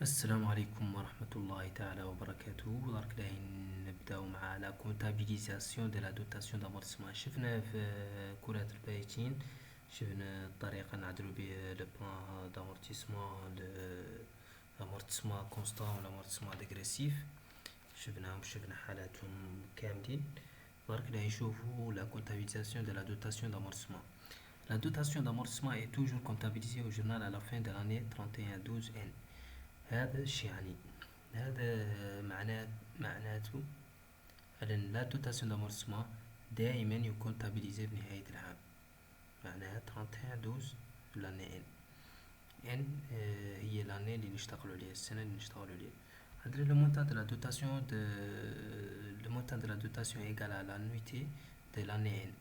السلام عليكم ورحمة الله تعالى وبركاته. درك راهي نبداو مع لا كونتابيليزاسيون دو لا دوتاسيون دامورتسمون. شفنا في كرة البايتين، شفنا الطريقة نعدلو بيه لو بلان دامورتيسمون، لامورتيسمون كونستان و لامورتيسمون ديغريسيف، شفناهم، شفنا حالاتهم كاملين. درك راهي نشوفو لا كونتابيليزاسيون دو لا دوتاسيون دامورتيسمون. La dotation d'amortissement est toujours comptabilisée au journal à la fin de l'année 31/12/N. هذا الشي يعني هذا معناته أن لا دوتاسيون دامورتسمون دائما يكون تابيليزي بنهاية العام، معناها 31/12 لاني ان هي لاني اللي نشتغلوا عليها، السنة اللي نشتغلوا عليها. عندنا لو مونتان دو لا دوتاسيون لو مونتان دو لا دوتاسيون ايكال على لانويتي دو لاني ان.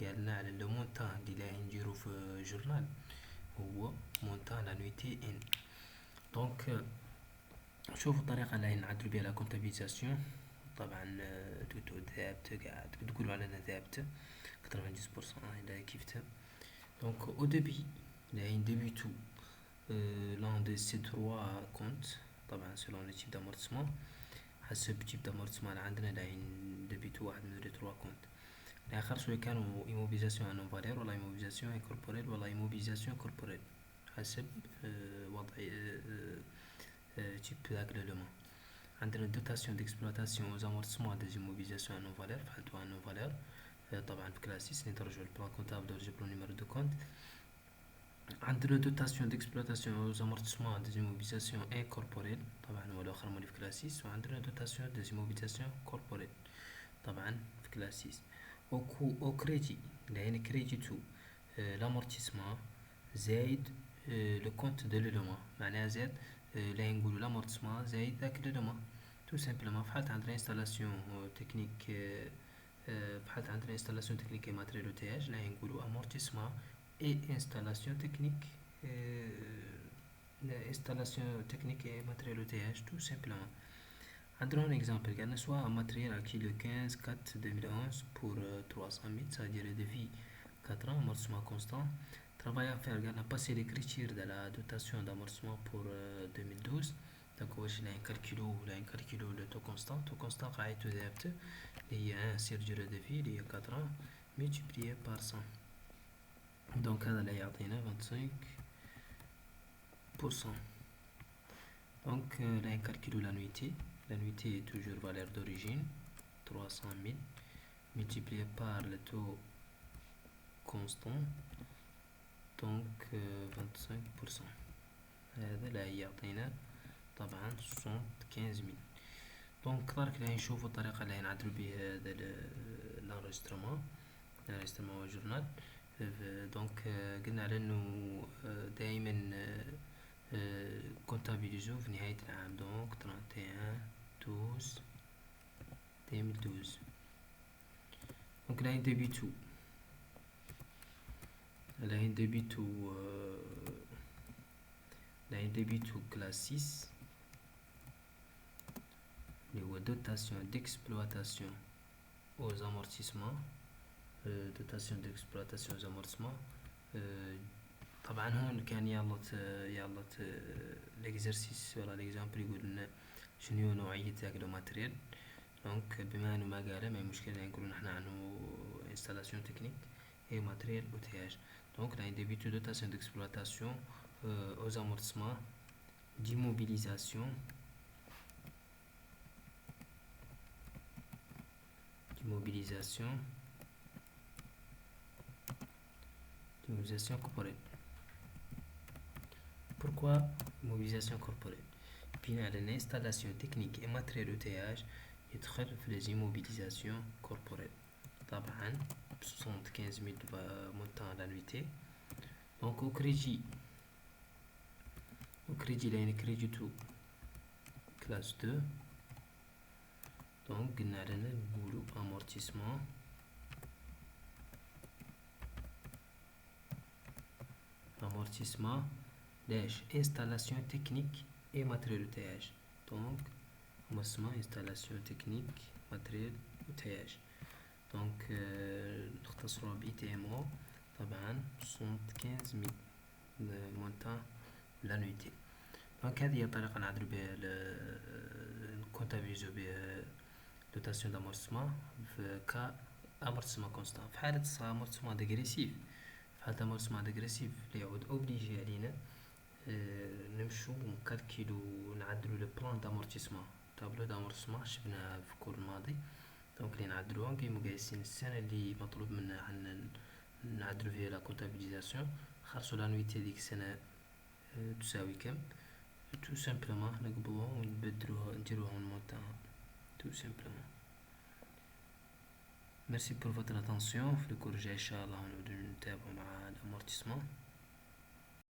قالنا على لو مونتان اللي راهي نديرو في جورنال هو مونتان لانويتي ان. دونك شوفوا الطريقة اللي نعدلو بها لا كونتابيليزاسيون. طبعا توتو ذهبت قاعد تقولوا على انا ذهبت 90% الى كيفته. دونك او ديبي اللي نديبيتو لون دي سي 3 كونت، طبعا سيلون لو تيب دامورتسمون، حسب تيب دامورتسمون اللي عندنا اللي نديبيتو واحد من لي 3 كونت. الاخر سواء كانوا ايموبيليزاسيون انون فالير ولا ايموبيليزاسيون انكوربوريل ولا ايموبيليزاسيون كوربوريل، حسب وضع تيب ذاك ليلومون. عندنا دوتاسيون ديكسبلواتاسيون aux amortissements des immobilisations à non-valeur، فحالتو à non-valeur. طبعا في كلاسيس نترجعو البلان كونتابل ونجيبلو نيميرو دو كونت. عندنا دوتاسيون ديكسبلواتاسيون aux amortissements des immobilisations incorporelles، طبعا هو الاخر مولي في كلاسيس. وعندنا دوتاسيون des immobilisations corporelles، طبعا في كلاسيس. او كريدي لان كريديتو لامورتيسمون زايد لو كونت دو ليلومون، معناها زاد لا نقولوا لامورتيسمون زايد ذاك ليلومون تو سامبلومون. فحالت عندنا انستالاسيون تكنيك، فحالت عندنا انستالاسيون تكنيك اي ماتريال تاج، لا نقولوا امورتيسمون اي انستالاسيون تكنيك، انستالاسيون تكنيك اي ماتريال تاج تو سامبلومون. عندنا un exemple، قالنا soit un matériel acquis le 15/4/2011 pour 300 000، c'est-à-dire de vie 4 ans, amortissement constant. Travail à faire، قالنا passer les critères de la dotation d'amortissement pour 2012. donc واش لا نكالكيلو لو تو كونستان. تو كونستان قاعدته ذابته اللي هي 1 سير durée de vie اللي هي 4 ans multiplié par 100. دونك هذا اللي يعطينا 25%. دونك لا نكالكيلو لانويتي. L'annuité est toujours valeur d'origine 300 000 multiplié par le taux constant، donc 25%. هذا لا يعطينا طبعا 75 000. دونك درك راهي نشوفو الطريقة اللي نعدلو بها هذا l'enregistrement جورنال. دونك قلنا على انه دائما كونتابيليزو في نهاية العام. دونك 31/12/2012. دونك راهي نديبيتو كلاس 6 اللي هو دوتاسيون ديكسبلواتاسيون aux amortissements، دوتاسيون ديكسبلواتاسيون aux amortissements. طبعا هون كان يغلط الاكزرسيس ولا الاكزامبل يقول لنا شنو نوعية ذاك لو ماتريال. دونك بما انه ما قال ما مشكلة نقولوا نحنا عنه انستالاسيون تكنيك اي ماتريال اوتياج. دونك راهي ديبيتو دوتاسيون ديكسبلواتاسيون aux amortissements d'immobilisation corporelle. Pourquoi immobilisation corporelle؟ بين على l'installation technique et matériel outillage يدخل في les immobilisations corporelles. طبعا 75 000 montant l'annuité. donc au crédit لين crédit to classe 2. donc قلنا علينا نقولو amortissement ليش installation technique et matériel outillage. donc amortissement installation technique matériel outillage. donc نختصروا ب ITMO طبعا 75 000 montant l'annuité. دونك هذه هي طريقة نعدلو بها نكونتابيليزو بها دوتاسيون دامورتيسمون في كا امورتيسمون كونستان. في حالة امورتيسمون ديغريسيف، في حالة امورتيسمون ديغريسيف اللي يعود اوبليجي علينا نمشو نكالكيلو نعدلو لو بلان دامورتيسمون، تابلو دامورتيسمون شفناه في الكور الماضي. دونك اللي نعدلوها نقيمو قايسين السنة اللي مطلوب منا نعدلو فيها لا كونتابيليزاسيون، نخلصو لانويتي هذيك السنة تساوي كم، تو سامبلومون نقبضوها ونبدلوها نديروها اون مونتان تو سامبلومون. ميرسي بور فوتر اتونسيون. في الكور الجاي ان شاء الله نبدو نتابعو مع الامورتيسمون.